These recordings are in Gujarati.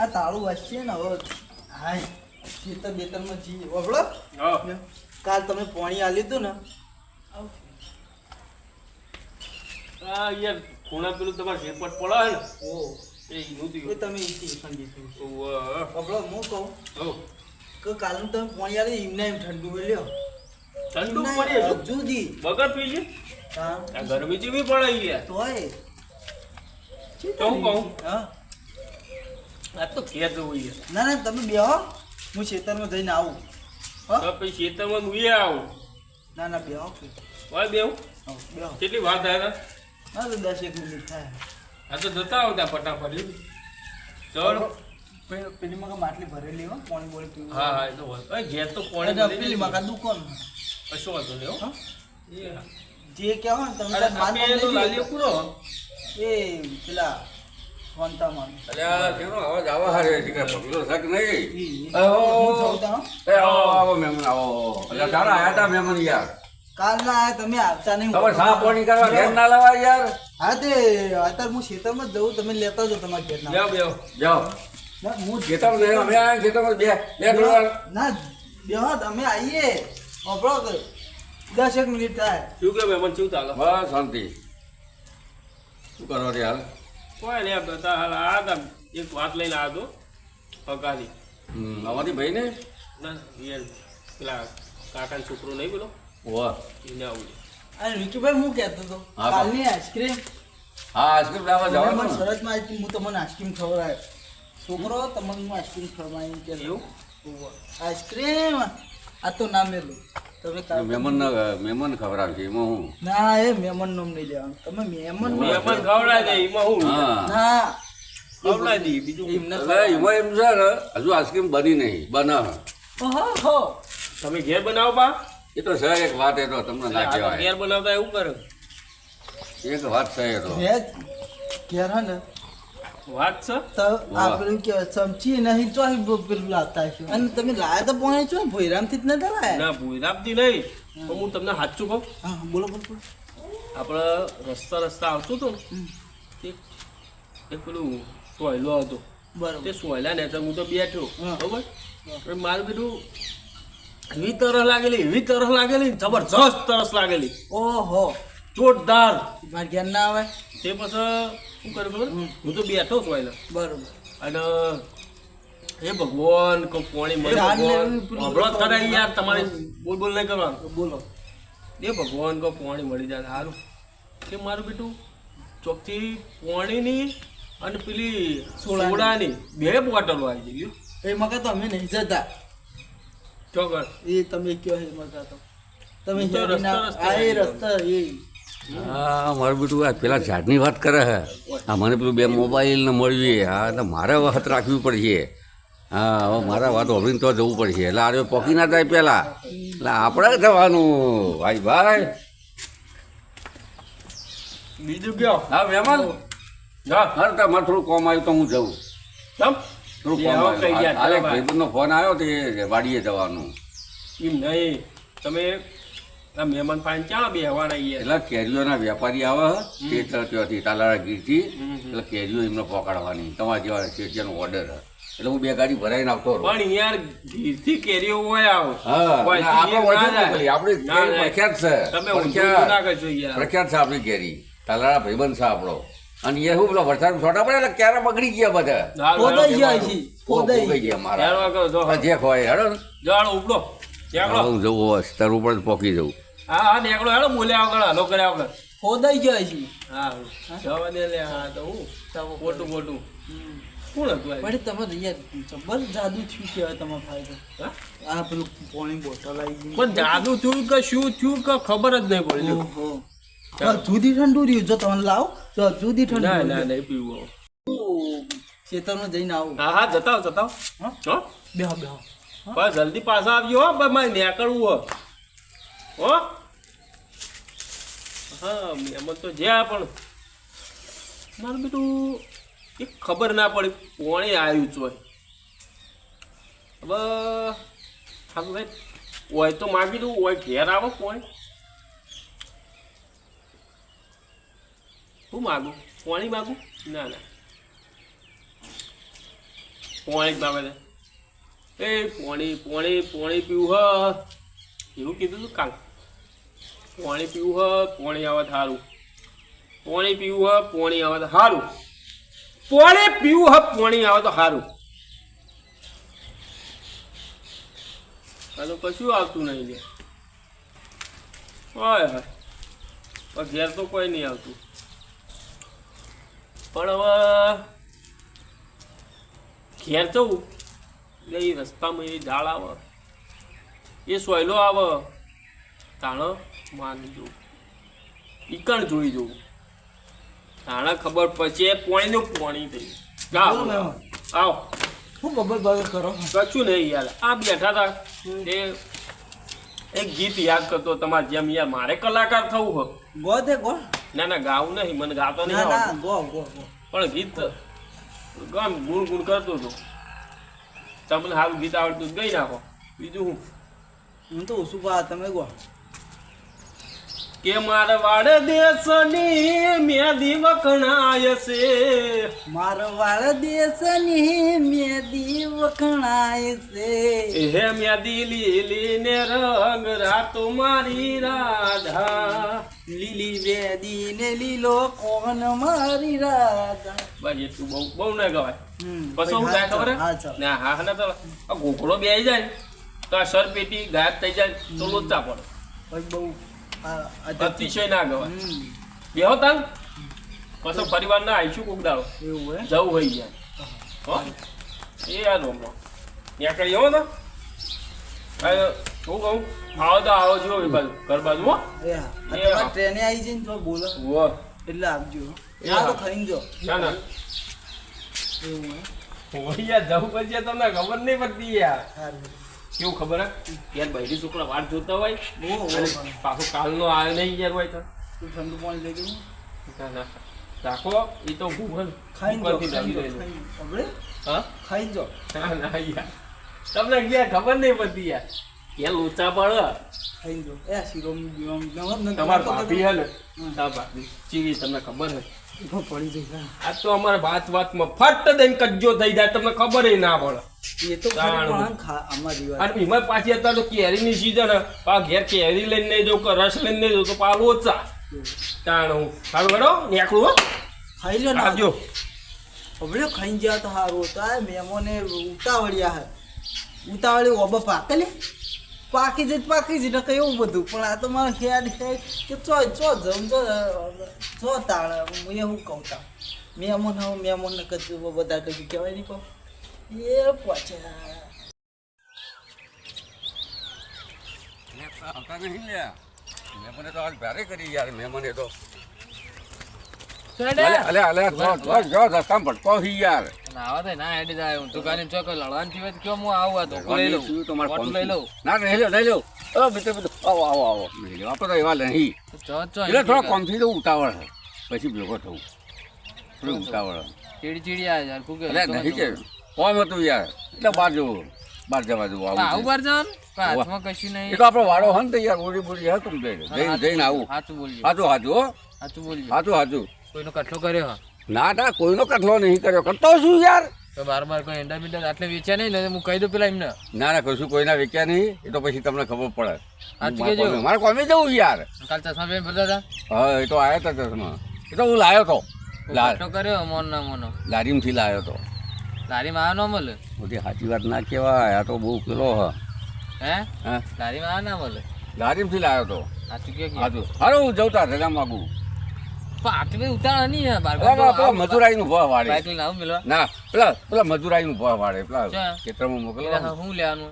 તાળું વાંચીએ ને હવે હાય ખેતર બેતરમાં જઈએ વગડો કાલ તમે પાણી આ લીધું ને યાર ખૂણા પેલું તમારે ઝેપટ પડે ને ઓ એ તમે સંગીતું વગડો હું કહું કે કાલનું તમે પાણી આ લીધું એમને એમ ઠંડુ લ્યો ઠંડુ પડે જુદી બગર પીજે આ ગરમી જેવી પડે યાર તોય તો હું કહું હા આ તો ખેત જવું યાર ના ના તમે બેહો હું ખેતરમાં જઈને આવું તો પછી ખેતરમાં હું આવું ના ના બેહો ભાઈ બેહું બેહો કેટલી વાર થાય હા તો 10-1 મિનિટ થાય આ તો જતા આવતા ફટાફટ ચલો પેલી મકા માટલી ભરેલી હો પાણી બોળી પીવું હા હા એ તો હોય ઘેર તો પાણી પેલી મકા દુકાન કશો વાંધો નહીં હો જે કહેવો ને તમે તો લાલીઓ પૂરો એ પેલા વંતામાં અલ્યા કેનો અવાજ આવા હારે છે કે પગલો શક નહીં હું જોઉં આવો મહેમાન આવો અલ્યા તારા આયા તા મહેમાન યાર કાલના આયા તમે આવતા નહીં તમે સા પાણી કરવા ઘેર ના લાવા યાર હા તે અત્યારે હું ખેતરમાં જ જઉં તમે લેતા જાઓ તમારા ઘેરના જાઓ બેહો જાઓ હું ખેતરમાં જઈને અમે આયા ખેતરમાં બે ડોલર ના બેહો તમે આવીએ ઓપડો 10-1 મિનિટ થાય શું કે મહેમાન શું ચાલે બસ શાંતિ શું કરો રે હાલ કોઈ નહીં બધા હાલ આ તા એક વાત લઈને આવ્યો હતો પગારી અમારી ભાઈ ને ના યાર પેલા કાકાનો છોકરો નહીં પેલો વાહ એને આવું અને વિકીભાઈ હું કહેતો હતો હા, કાલની આઈસ્ક્રીમ હા આઈસ્ક્રીમ લાવવા જવાનું મને શરતમાં આવી હું તમને આઈસ્ક્રીમ ખવડાય છોકરો તમને હું આઈસ્ક્રીમ ખવડાવી કે એવું આઈસ્ક્રીમ આ તો ના મેલું તમે કાલ મહેમાન ખવડાવશે એમાં હું ના એ મહેમાન નામ નહીં લેવાનું તમે મહેમાન મહેમાન ખવડાવી દે એમાં હું હા ના ખવડાવી દઈએ બીજું એમને એટલે એમાં એમ છે ને હજુ આઈસ્ક્રીમ બની નહીં બનાવે હો તમે ઘેર બનાવો બા એ તો છે એક વાત એ તો તમને ના કહેવાય ઘેર બનાવતા એવું કરે એક વાત છે એ તો ભેજ ઘેર હે ને વાત છે તો આ પેલું કે ચમચી નહીં ચોઈ પેલું લાવતા છે અને તમે લાયા તો પોણે છો ભોયરામથી જ ન લાયા ના ભૂરાપતી નહીં તો હું તમને સાચું કહું હા બોલો બોલો બોલો આપણે રસ્તા આવતો હતો ને એક પેલું સોયલો હતો બરોબર તે સોયલા ને હું તો બેઠો હા. બરોબર હવે મારું બેઠું એવી તરસ લાગેલી જબરજસ્ત તરસ લાગેલી ઓહો જોરદાર મારે ઘેર ના આવે તે પછી શું કર્યું ખબર હું તો બેઠો સોયલા બરોબર અને હે ભગવાન કો પાણી મળે જાન ને ભગવાન પેલું અબળો કરે યાર તમારે બોલ નહીં કરવાનું બોલો એ ભગવાન કો પાણી મળી જાય સારું કે મારું બેટું ચોકથી પાણીની અને પેલી સોડાની બે બોટલો આવી ગઈ એ મકા તો અમે નહીં જતા ચોકર એ તમે કયો એ મકા તો તમે હું તો હેરી ના- રસ્તા આ એ રસ્તા એ હા મારું બેટું આ પેલા ઝાડની વાત કરે હે આ મને પેલું બે મોબાઈલ ને મળવી હા એટલે મારે વાત રાખવી પડશે હા હવે મારા વાત હોભળીને તો જવું પડશે એટલે આ પોકી ના થાય પહેલાં એટલે આપણે જવાનું ભાઈ ભાઈ બીજું કયો હા મહેમાન હા હા તમારે થોડું કોમ આવ્યું તો હું જઉં તમ થોડું બે કોમ આવો કઈ ગયા, આવ્યું ચાલો ભાઈ. ભાઈબંધનો ફોન આવ્યો તે વાડીએ જવાનું એમ નહીં તમે આ મહેમાન પાસે ક્યાં બેહવાના યાર એટલે કેરીઓના વેપારી આવે છે ત્યાંથી તાલાળા ગીરથી એટલે કેરીઓ એમને પકડવાની તમારા જેવા શેઠિયાનો ઓર્ડર એટલે હું બે ગાડી ભરાઈને આવતો રહું પણ યાર ઘીરથી કેરીઓ હોય આવો હા હોય ના, થી આપણે ના ઓળખી જાય. આપણી ના કેરી જાય. પ્રખ્યાત છે તમે ઊંધું ના કરજો યાર પ્રખ્યાત છે આપણી કેરી તાલાળા ભાઈબંધ છે આપણો અને એ શું પેલો વરસાદ છોટા પડે એટલે ક્યારે બગડી ગયા બધા ખોદાઈ ગયા છે ખોદાઈ ખોદાઈ ગયા મારા હેરવા કરો જો જે ખોય હેડો ને જાડો ઉપડો નેકળો હું જવું હવે સ્તર ઉપર જ પોકી જવું હા હા નેકળો હેડો બોલ્યા આગળ હાલો કર્યા આગળ ખોદાઈ ગયા છે હા જવા દે લે હા તો હું ખોટું ખોટું કોણ હતું આ? પણ તમારે યાર જબર જાદુ થયું કહેવાય તમારા ફાયદો હા? આ પેલું પાણી બોટલ આવી ગઈ પણ જાદુ થયું કે શું થયું કે ખબર જ નહીં પડી ઓહો જુદી ઠંડુ રહ્યું જો તમે લાવો તો જુદી ઠંડુ ના ના રહ્યું. નહીં પીવું ખેતરમાં જઈને આવું હા હા જતાવ જતાવ હા? હો બેહો બેહો પણ જલ્દી પાછા આવજો હો ભાઈ મારે નીકળવું હો હા મહેમાન તો જ્યાં પણ મારું બેટું એક ખબર ના પડી કોણે આવ્યું છે હવે સારું ભાઈ ઓય તો માગી દઉં ઓય ઘેર આવો કોણ શું માગું પાણી માગું ના ના પાણી જ માગે છે એ પાણી પાણી પાણી પીવું હ એવું કીધું તું કાલ પાણી પીવું હ પાણી આવે સારું પાણી પીવું હ પાણી આવે તો સારું પાણી પીવું હ પાણી આવે તો સારું આ તો કશું આવતું નહીં લે હોય હોય પણ ઘેર તો કોઈ નહીં આવતું પણ હવે ઘેર જવું એટલે એ રસ્તામાં એ ઝાડ આવે એ સોયલો આવે તાણે માની જવું ઈકણ જોઈ જવું તાણે ખબર પછી પાણીનું પાણી થઈ આવો શું બબર કરો કશું નહીં યાર આ બેઠા હતા એ એક ગીત યાદ કરતો તમારે જેમ યાર મારે કલાકાર થવું હોય ગો દે ગો ના ના ગાવું નહીં મને ગાતો નહીં ના ના આવડતું. ગો ગો ગો પણ ગીત ગામ ગુણ કરતો હતો તમને સારું ગીત આવડતું ગઈ નાખો બીજું હું હું તો ઓછું પા તમે ગો કે મારવાડ દેશની મેદી વખણાય છે મારવાડ દેશની મેદી વખણાય છે હે મેદી લીલી ને રંગ રાતો મારી રાધા લીલી વેદી ને લીલો કોણ મારી રાધા બસ એટલું બહુ બહુ ના ગવાય હમ, પછી શું થાય ખબર હા હે? ચાલ ના હા ના તો આ ઘોઘડો બેસી જાય ને તો આ સર પેટી ગાયબ થઈ જાય તો લોચા પડે પછી બહુ અતિશય ના ગવાય હમ, બેહો તાન પછી પરિવાર ના આવીશું કોક દાડો એવું હે જવું હોય ગયા હો એ આ રોમો ત્યાં કરી આવો તો હું કહું આવો તો આવો જો એ બાજુ ઘર બાજુ હો એ હા આ એ તમારે હા. ટ્રેને આવી જઈને તો બોલો વો એટલે આપજો એ હા તો હા. ખાઈને જો ના ના એવું હે હોય યાર જવું પછી તમને ખબર નહીં પડતી યાર સારું કેવું ખબર હે યાર બૈરી છોકરા વાટ જોતા હોય ઓહો અને પાછો કાલનો આવે નહીં યાર હોય તો તું ઠંડુ પાણી લઈ ગયું ના ના રાખો એ તો ભૂગલ ખાઈને જો ઉપરથી ખાઈને લાવી જો દેજો. આપણે હા ખાઈને જો ના ના યાર તમને યાર ખબર નહીં પડતી યાર યાર લોચા પડે ખાઈને જો એ શીરોમ બીરોમ નવત તમાર ભાભી હે ને તાર ભાભી ચીવી તમને ખબર હે પડી જઈ આ તો અમારે વાતમાં ફટ દઈને કજ્જો થઈ જાય તમને ખબર ના પડે એ તો ખરું જાણું. પણ ખા અમારી વાત અને એમાં પાછી અત્યારે તો કેરીની સીઝન હે પા ઘેર કેરી લઈને નહીં જાઉં કે રસ લઈને નહીં જાઉં તો પા લોચા તાણું સારું હેડો નીકળું હો ખાઈ લો ને આવજો હવે ખાઈને જ્યાં તો સારું હતું આ મહેમાને ઉતાવળ્યા હે ઉતાવળી ઓબા પાકી જ ને કઈ એવું બધું પણ આ તો મારે ખ્યાલ છે કે ચો જમ ચો તાળ હું એવું કહું તા મહેમાન ને કશું બધા કશું કહેવાય નહીં કહું એ પહોંચ્યા આવતા નહીં લ્યા મહેમાને તો આજ ભારે કરી યાર મહેમાને તો અલે અલે જો રસ્તામાં ભટકો હી યાર નાવા દે ના હેડી જાય હું દુકાને ચોક લડવાનું થયું હોય તો કયો હું આવું આ ધોકો લઈ લઉં તમારે બોટલ લઈ લઉં ના લઈ લો મિત્ર આવો આવો આવો લઈ લો આપણે તો એવા નહીં ચો એટલે થોડા કોમથી તો ઉતાવળ છે પછી ભેગો થવું થોડું ઉતાવળ ચીડી આ યાર કુકે એટલે નહીં કે કોમ હતું યાર એટલે બહાર જવું બહાર જવા જવું આવું આવું બાર જવાનું હાથમાં કશું એ નહીં તો આપણો વાળો હોય ને તો યાર ઓડી બોડી હા તું જઈને આવું સાચું બોલજો હાચું હાચું હો સાચું બોલજો હાચું હાચું કોઈનો કઠલો કર્યો હા ના ના કોઈનો કથલો નહીં કર્યો કરતો શું યાર તો બાર કોઈ એંડા બીંડા આટલે વેચ્યા નહીં ને હું કહી દઉં પેલા એમને ના ના કશું કોઈના વેચ્યા નહીં એ તો પછી તમને ખબર પડે સાચું કહેજો. મારે કોમે જવું યાર કાલ ચશ્મા પહેરીને ફરતા હતા હા એ તો આવ્યા હતા ચશ્મા એ તો હું લાવ્યો તો કઠલો કર્યો મોન ના મોનો લારીમથી લાવ્યો તો લારીમાં આ ન મળે બધી સાચી વાત ના કહેવાય આ તો બહુ પેલો હે હા લારીમાં આ ના મળે લારીમથી લાવ્યો તો સાચું કે હાચું હારું હું જવતા રજા માગું પણ આટલી બધી ઉતાળ નહીં હે બાર પેલા મજૂરાઈનું ભાવ વાળે બાઇક લઈને આવું મિલવા ના પેલા મજૂરાઈનું ભાવ વાળે પેલા ક્યાં? ખેતરમાં મોકલો શું લેવાનું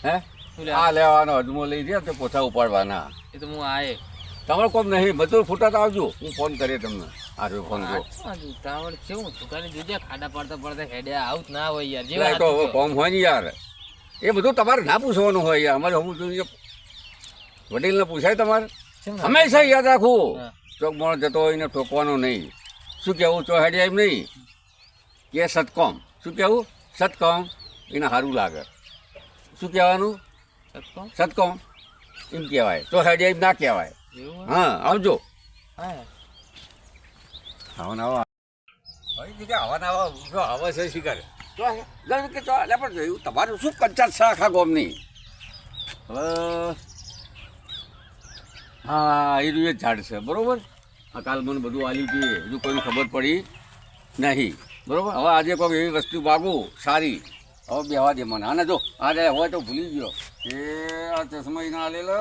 હે શું આ લેવાનું લેવાનો અજમો લઈ જાય તો પોતા ઉપાડવાના એ તો હું આયે તમારે કોમ નહીં મજૂર ફૂટા તો આવજો હું ફોન કરીએ તમને આ ફોન જો ઉતાવળ કેવું દુકાને જોજે ખાડા પડતા પડતા હેડ્યા આવું જ ના હોય યાર એટલે એ તો હવે જેવા કોમ હોય ને યાર એ બધું તમારે ના પૂછવાનું હોય યાર અમારે હું જોઈએ વડીલને પૂછાય તમારે હંમેશા યાદ રાખવું હા. ચોક મોણ જતો હોય ને ઠોકવાનો નહીં શું કહેવું ચો હેડી એમ નહીં કે સતકોમ શું કહેવું સતકોમ એને સારું લાગે શું કહેવાનું સતકો સતકોમ એમ કહેવાય તો હેડે એમ ના કહેવાય. એવું હા આવજો. હા આવા નવા આવા નવા જો આવા છે શિકાર તો ગણ કે તો એટલે પણ જોયું તમારું શું પંચાયત છે આખા ગામની. હવે હા એ રહ્યું એક ઝાડ છે બરોબર. આ કાલ મને બધું આલ્યું કે હજુ કોઈને ખબર પડી નહીં બરોબર. હવે આજે કોઈ એવી વસ્તુ માગું સારી હવે બેવા દે મને. આને જો આ હોય તો ભૂલી ગયો એ આ ચશ્મા એના આલેલો.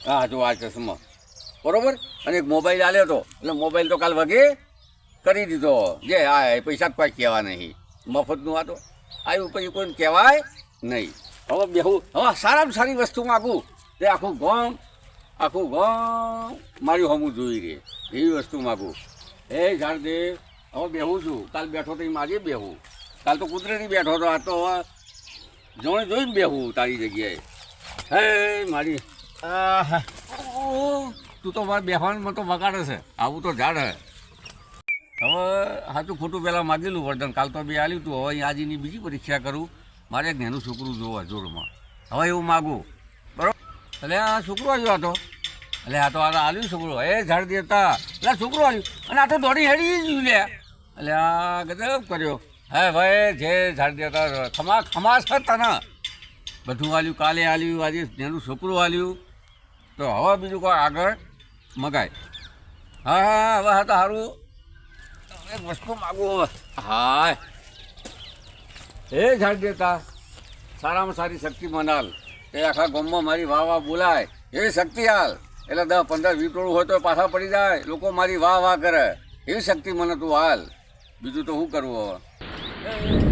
હા જો આ ચશ્મા બરોબર. અને એક મોબાઈલ આલ્યો હતો એટલે મોબાઈલ તો કાલ વગે કરી દીધો. જે આ પૈસા કોઈ કહેવા નહીં મફતનું. આ તો આવ્યું પછી કોઈને કહેવાય નહીં. હવે બેહું હવે સારામાં સારી વસ્તુ માગું તે આખું ગામ મારી હમું જોઈ રહે એવી વસ્તુ માગું. એ ઝાડ દે હવે બેહું છું. કાલ બેઠો તો એમ આજે બેહું. કાલ તો કુદરતી બેઠો હતો આ તો હવે જોઈને બેહું તારી જગ્યાએ. હે મારી તું તો મારે બેહવાનું મને તો વગાડે છે. આવું તો ઝાડ હે. હવે સાચું ખોટું પહેલાં માગેલું વરદાન કાલ તો બે આલ્યું તું. હવે આજની બીજી પરીક્ષા કરું. મારે એક નેનું છોકરું જોવા જોરમાં. હવે એવું માગું બરાબર. એટલે આ છોકરો આવ્યો હતો એટલે આ તો આ આલ્યું છોકરો એ ઝાડ દેતા એટલે છોકરો આવ્યું અને આ તો દોડી હેડી જ લે. એટલે આ ગજબ કર્યો. હે ભાઈ જે ઝાડ દેતા ખમાસ તને બધું આલ્યું. કાલે આલ્યું આજે નેનું છોકરું આલ્યું. તો હવે બીજું કોઈ આગળ મગાય. હા હા હવે હા તો સારું એક વસ્તુ માગું હવે. હા એ ઝાડ દેતા સારામાં સારી શક્તિ મનાલ એ આખા ગામમાં મારી વાહ બોલાય એવી શક્તિ હાલ. એટલે 10, 15, 20 ટોળું હોય તો પાછા પડી જાય. લોકો મારી વાહ કરે એવી શક્તિ મને તું હાલ. બીજું તો શું કરવું હવે.